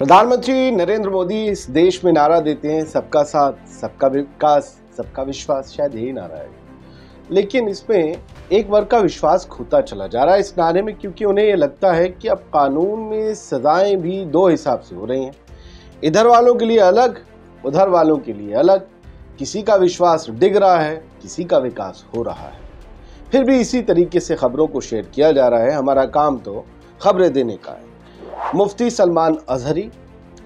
प्रधानमंत्री नरेंद्र मोदी इस देश में नारा देते हैं सबका साथ, सबका विकास, सबका विश्वास। शायद यही नारा है, लेकिन इसमें एक वर्ग का विश्वास खोता चला जा रहा है इस नारे में, क्योंकि उन्हें यह लगता है कि अब कानून में सजाएं भी दो हिसाब से हो रही हैं। इधर वालों के लिए अलग, उधर वालों के लिए अलग। किसी का विश्वास डिग रहा है, किसी का विकास हो रहा है। फिर भी इसी तरीके से खबरों को शेयर किया जा रहा है। हमारा काम तो खबरें देने का है। मुफ्ती सलमान अजहरी,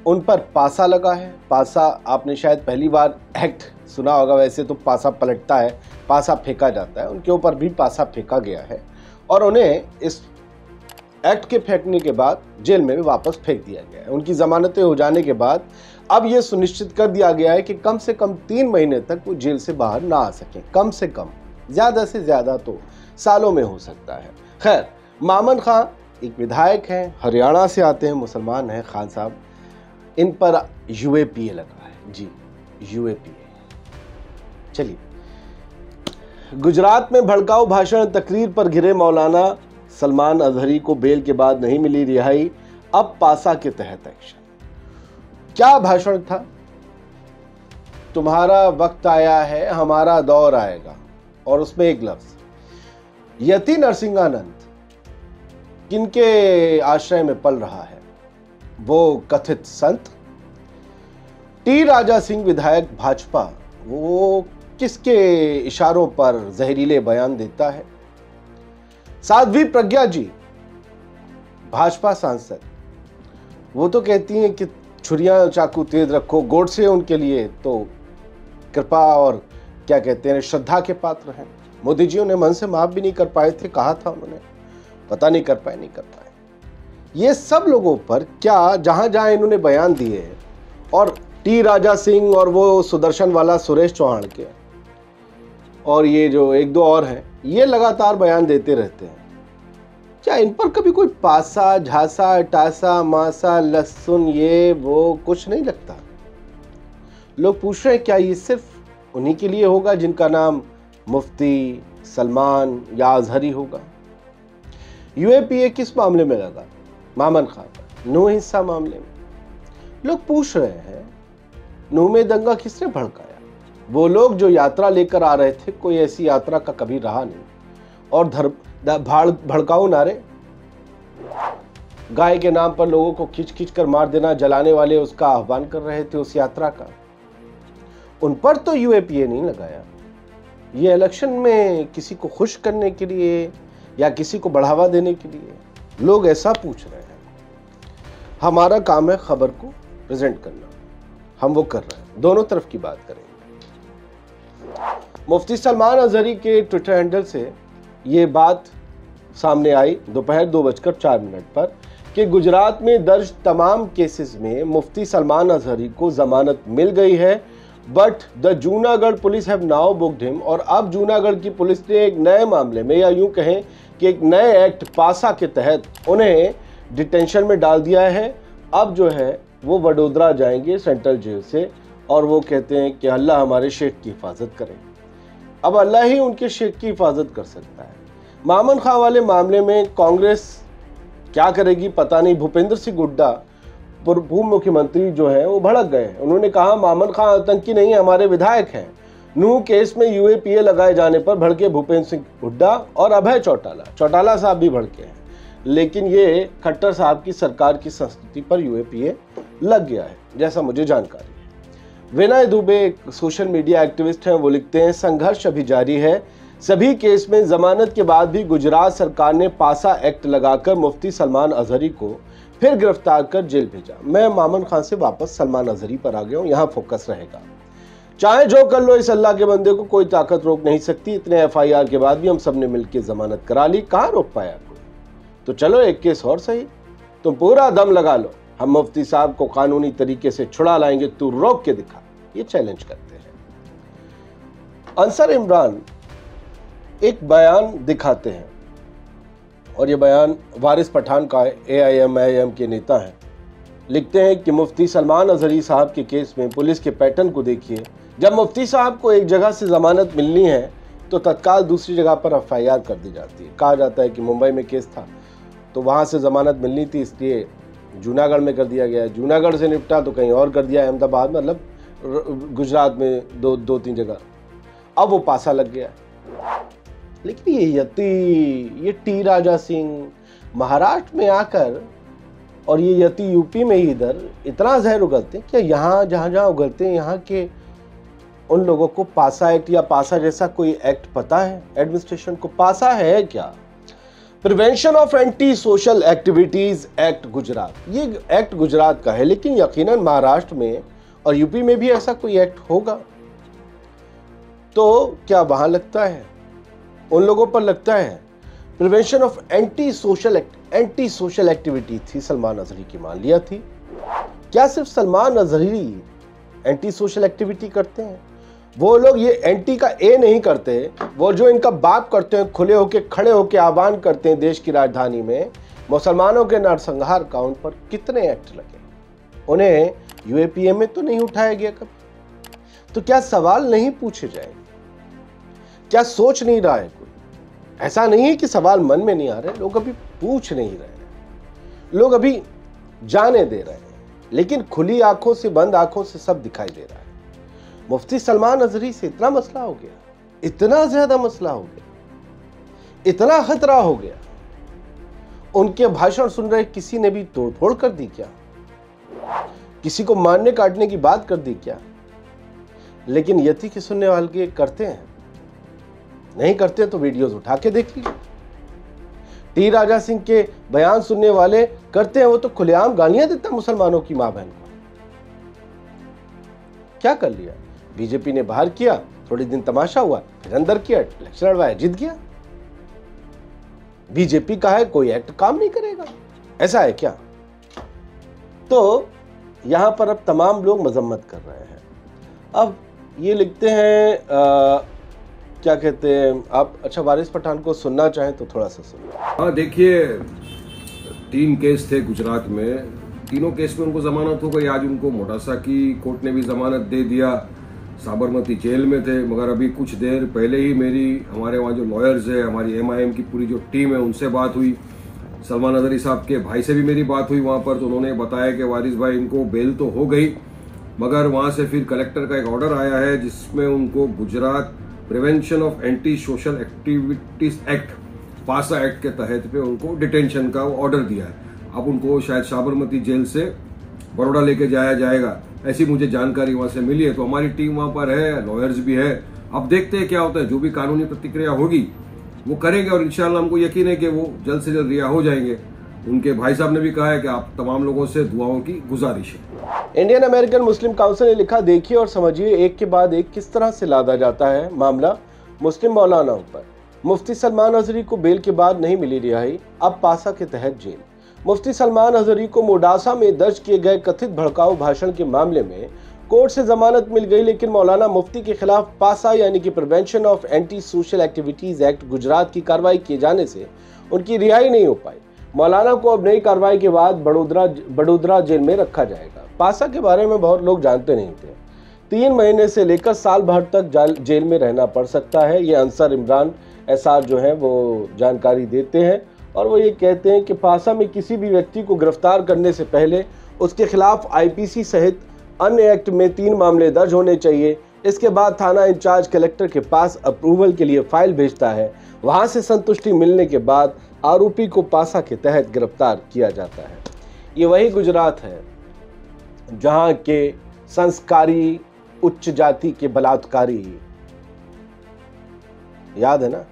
उन पर पासा लगा है। पासा आपने शायद पहली बार एक्ट सुना होगा, वैसे तो पासा पलटता है, पासा फेंका जाता है। उनके ऊपर भी पासा फेंका गया है और उन्हें इस एक्ट के फेंकने के बाद जेल में भी वापस फेंक दिया गया है। उनकी जमानतें हो जाने के बाद अब यह सुनिश्चित कर दिया गया है कि कम से कम 3 महीने तक वो जेल से बाहर ना आ सकें। कम से कम, ज्यादा से ज्यादा तो सालों में हो सकता है। खैर, मामन खां एक विधायक हैं, हरियाणा से आते हैं, मुसलमान हैं खान साहब। इन पर यूएपीए लगा है। जी, यूएपीए। चलिए, गुजरात में भड़काऊ भाषण तकरीर पर घिरे मौलाना सलमान अजहरी को बेल के बाद नहीं मिली रिहाई। अब पासा के तहत एक्शन। क्या भाषण था? तुम्हारा वक्त आया है, हमारा दौर आएगा। और उसमें एक लफ्ज, यति नरसिंहानंद किनके आश्रय में पल रहा है? वो कथित संत टी राजा सिंह, विधायक भाजपा, वो किसके इशारों पर जहरीले बयान देता है? साध्वी प्रज्ञा जी, भाजपा सांसद, वो तो कहती हैं कि छुरियां चाकू तेज रखो। गोडसे उनके लिए तो कृपा और क्या कहते हैं, श्रद्धा के पात्र हैं। मोदी जी उन्हें मन से माफ भी नहीं कर पाए थे, कहा था उन्होंने, पता नहीं कर पाए। ये सब लोगों पर क्या जहां जहां इन्होंने बयान दिए हैं, और टी राजा सिंह और वो सुदर्शन वाला सुरेश चौहान के, और ये जो एक दो और हैं, ये लगातार बयान देते रहते हैं। क्या इन पर कभी कोई पासा, झांसा, टासा, मासा, लहसुन, ये वो कुछ नहीं लगता? लोग पूछ रहे हैं क्या ये सिर्फ उन्हीं के लिए होगा जिनका नाम मुफ्ती, सलमान या अजहरी होगा? यूएपीए किस मामले में लगा? मामन खां पर, नूह हिस्सा मामले में। लोग पूछ रहे हैं, नूह में दंगा किसने भड़काया? वो लोग जो यात्रा लेकर आ रहे थे, कोई ऐसी यात्रा का कभी रहा नहीं। और भड़काऊ नारे, गाय के नाम पर लोगों को खींच खींच कर मार देना, जलाने वाले उसका आह्वान कर रहे थे उस यात्रा का। उन पर तो यूएपीए नहीं लगाया। ये इलेक्शन में किसी को खुश करने के लिए या किसी को बढ़ावा देने के लिए लोग ऐसा पूछ रहे हैं। हमारा काम है खबर को प्रेजेंट करना, हम वो कर रहे हैं। दोनों तरफ की बात करेंगे। मुफ्ती सलमान अजहरी के ट्विटर हैंडल से ये बात सामने आई दोपहर 2:04 पर कि गुजरात में दर्ज तमाम केसेस में मुफ्ती सलमान अजहरी को जमानत मिल गई है, but the Junagadh police have now booked him. और अब जूनागढ़ की पुलिस ने एक नए मामले में, या यूं कहें कि एक नए एक्ट पासा के तहत उन्हें डिटेंशन में डाल दिया है। अब जो है वो वडोदरा जाएंगे सेंट्रल जेल से, और वो कहते हैं कि अल्लाह हमारे शेख की हिफाजत करे। अब अल्लाह ही उनके शेख की हिफाजत कर सकता है। मामन खां वाले मामले में कांग्रेस क्या करेगी पता नहीं। भूपेंद्र सिंह हुड्डा, पूर्व मुख्यमंत्री जो है, वो भड़क गए। उन्होंने कहा मामन खां आतंकी नहीं, हमारे विधायक हैं। नूह केस में यूएपीए लगाए जाने पर भड़के भूपेंद्र सिंह हुड्डा और अभय चौटाला साहब भी भड़के हैं। लेकिन ये खट्टर साहब की सरकार की संस्कृति पर यूएपीए लग गया है, जैसा मुझे जानकारी है। विनय दुबे एक सोशल मीडिया एक्टिविस्ट हैं, वो लिखते हैं, संघर्ष अभी जारी है। सभी केस में जमानत के बाद भी गुजरात सरकार ने पासा एक्ट लगाकर मुफ्ती सलमान अजहरी को फिर गिरफ्तार कर जेल भेजा। मैं मामन खां से वापस सलमान अजहरी पर आ गया हूं, यहां फोकस रहेगा। चाहे जो कर लो, इस अल्लाह के बंदे को कोई ताकत रोक नहीं सकती। इतने एफआईआर के बाद भी हम सबने मिलकर जमानत करा ली, कहां रोक पाया कोई? तो चलो एक केस और सही, तुम पूरा दम लगा लो, हम मुफ्ती साहब को कानूनी तरीके से छुड़ा लाएंगे, तू रोक के दिखा। ये चैलेंज करते हैं। अंसर इमरान एक बयान दिखाते हैं, और ये बयान वारिस पठान का है, एआईएम के नेता हैं। लिखते हैं कि मुफ्ती सलमान अजहरी साहब के केस में पुलिस के पैटर्न को देखिए। जब मुफ्ती साहब को एक जगह से जमानत मिलनी है तो तत्काल दूसरी जगह पर एफआईआर कर दी जाती है। कहा जाता है कि मुंबई में केस था तो वहाँ से ज़मानत मिलनी थी, इसलिए जूनागढ़ में कर दिया गया, जूनागढ़ से निपटा तो कहीं और कर दिया, अहमदाबाद, मतलब गुजरात में दो तीन जगह। अब वो पासा लग गया। लेकिन ये यति, ये टी राजा सिंह महाराष्ट्र में आकर और ये यति यूपी में ही इधर इतना जहर उगलते हैं। क्या यहाँ जहाँ उगलते हैं यहाँ के उन लोगों को पासा एक्ट या पासा जैसा कोई एक्ट पता है? एडमिनिस्ट्रेशन को पासा है क्या? Prevention of anti social activities act Gujarat, ये एक्ट गुजरात का है, लेकिन यकीनन महाराष्ट्र में और यूपी में भी ऐसा कोई एक्ट होगा। तो क्या वहां लगता है, उन लोगों पर लगता है? Prevention of anti social activity थी सलमान अजहरी की, मान लिया थी। क्या सिर्फ Salman Azhari anti social activity करते हैं? वो लोग ये एंटी का ए नहीं करते, वो जो इनका बाप करते हैं, खुले होके खड़े होके आह्वान करते हैं देश की राजधानी में मुसलमानों के नरसंहार का, उन पर कितने एक्ट लगे? उन्हें यूएपीए में तो नहीं उठाया गया कभी। तो क्या सवाल नहीं पूछे जाएंगे? क्या सोच नहीं रहा है कोई? ऐसा नहीं है कि सवाल मन में नहीं आ रहे, लोग अभी पूछ नहीं रहे हैं, लोग अभी जाने दे रहे हैं, लेकिन खुली आंखों से बंद आंखों से सब दिखाई दे रहा है। मुफ्ती सलमान अजहरी से इतना मसला हो गया, इतना ज्यादा मसला हो गया, इतना खतरा हो गया, उनके भाषण सुन रहे किसी ने भी तोड़फोड़ कर दी क्या? किसी को मारने काटने की बात कर दी क्या? लेकिन यति के सुनने वाले करते हैं, नहीं करते तो वीडियोस उठा के देख लीजिए। टी राजा सिंह के बयान सुनने वाले करते हैं, वो तो खुलेआम गालियां देता है मुसलमानों की मां बहन को। क्या कर लिया? बीजेपी ने बाहर किया, थोड़ी दिन तमाशा हुआ, फिर अंदर किया, इलेक्शन लड़वाया, जीत गया। बीजेपी का है, कोई एक्ट काम नहीं करेगा, ऐसा है क्या? तो यहां पर अब तमाम लोग मजम्मत कर रहे हैं। अब ये लिखते हैं क्या कहते हैं आप, अच्छा वारिस पठान को सुनना चाहें तो थोड़ा सा सुनो। हाँ देखिए, 3 केस थे गुजरात में, तीनों केस में उनको जमानत हो गई। आज उनको मोडासा की कोर्ट ने भी जमानत दे दिया, साबरमती जेल में थे। मगर अभी कुछ देर पहले ही हमारे वहाँ जो लॉयर्स है, हमारी एमआईएम की पूरी जो टीम है, उनसे बात हुई। सलमान अजहरी साहब के भाई से भी मेरी बात हुई वहाँ पर, तो उन्होंने बताया कि वारिस भाई इनको बेल तो हो गई, मगर वहाँ से फिर कलेक्टर का एक ऑर्डर आया है जिसमें उनको Gujarat prevention of anti social activities act, पासा एक्ट के तहत पे उनको डिटेंशन का ऑर्डर दिया है। अब उनको शायद साबरमती जेल से बड़ौदा लेके जाया जाएगा, ऐसी मुझे जानकारी वहां से मिली है। तो हमारी टीम वहां पर है, लॉयर्स भी है। अब देखते हैं क्या होता है, जो भी कानूनी प्रतिक्रिया होगी वो करेंगे और इंशाल्लाह हमको यकीन है कि वो जल्द से जल्द रिहा हो जाएंगे। उनके भाई साहब ने भी कहा है कि आप तमाम लोगों से दुआओं की गुजारिश है। इंडियन अमेरिकन मुस्लिम काउंसिल ने लिखा, देखिए और समझिए एक के बाद एक किस तरह से लादा जाता है मामला मुस्लिम मौलानाओं पर। मुफ्ती सलमान अजहरी को बेल के बाद नहीं मिली रिहाई, अब पासा के तहत जेल। मुफ्ती सलमान अजहरी को मोडासा में दर्ज किए गए कथित भड़काऊ भाषण के मामले में कोर्ट से जमानत मिल गई, लेकिन मौलाना मुफ्ती के खिलाफ पासा यानी कि prevention of anti social activities act Gujarat की कार्रवाई किए जाने से उनकी रिहाई नहीं हो पाई। मौलाना को अब नई कार्रवाई के बाद बड़ोदरा जेल में रखा जाएगा। पासा के बारे में बहुत लोग जानते नहीं थे। 3 महीने से लेकर साल भर तक जेल में रहना पड़ सकता है। ये अंसर इमरान एसआर जो है वो जानकारी देते हैं और वो ये कहते हैं कि पासा में किसी भी व्यक्ति को गिरफ्तार करने से पहले उसके खिलाफ आईपीसी सहित अन्य एक्ट में 3 मामले दर्ज होने चाहिए। इसके बाद थाना इंचार्ज कलेक्टर के पास अप्रूवल के लिए फाइल भेजता है। वहां से संतुष्टि मिलने के बाद आरोपी को पासा के तहत गिरफ्तार किया जाता है। ये वही गुजरात है जहां के संस्कारी उच्च जाति के बलात्कारी, याद है ना,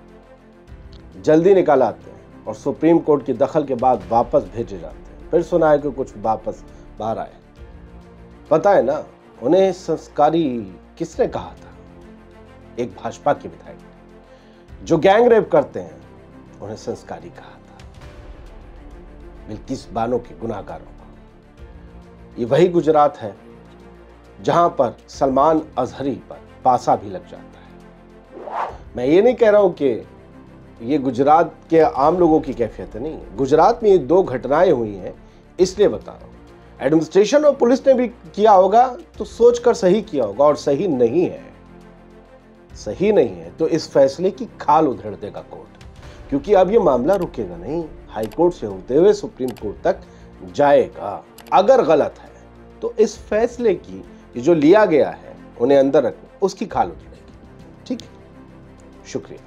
जल्दी निकाल आते हैं और सुप्रीम कोर्ट की दखल के बाद वापस भेजे जाते हैं। फिर सुना है कि कुछ वापस बाहर आए। पता है ना उन्हें संस्कारी किसने कहा था? एक भाजपा के विधायक जो गैंग रेप करते हैं उन्हें संस्कारी कहा था, बिल्किस बानो के गुनाहगारों को। ये वही गुजरात है जहां पर सलमान अजहरी पर पासा भी लग जाता है। मैं ये नहीं कह रहा हूं कि ये गुजरात के आम लोगों की कैफियत है, नहीं। गुजरात में ये 2 घटनाएं हुई हैं, इसलिए बता रहा हूं। एडमिनिस्ट्रेशन और पुलिस ने भी किया होगा तो सोचकर सही किया होगा, और सही नहीं है, सही नहीं है तो इस फैसले की खाल उधेड़ देगा कोर्ट, क्योंकि अब ये मामला रुकेगा नहीं। हाई कोर्ट से होते हुए सुप्रीम कोर्ट तक जाएगा। अगर गलत है तो इस फैसले की ये जो लिया गया है उन्हें अंदर रखना, उसकी खाल उतरेगी। ठीक है, शुक्रिया।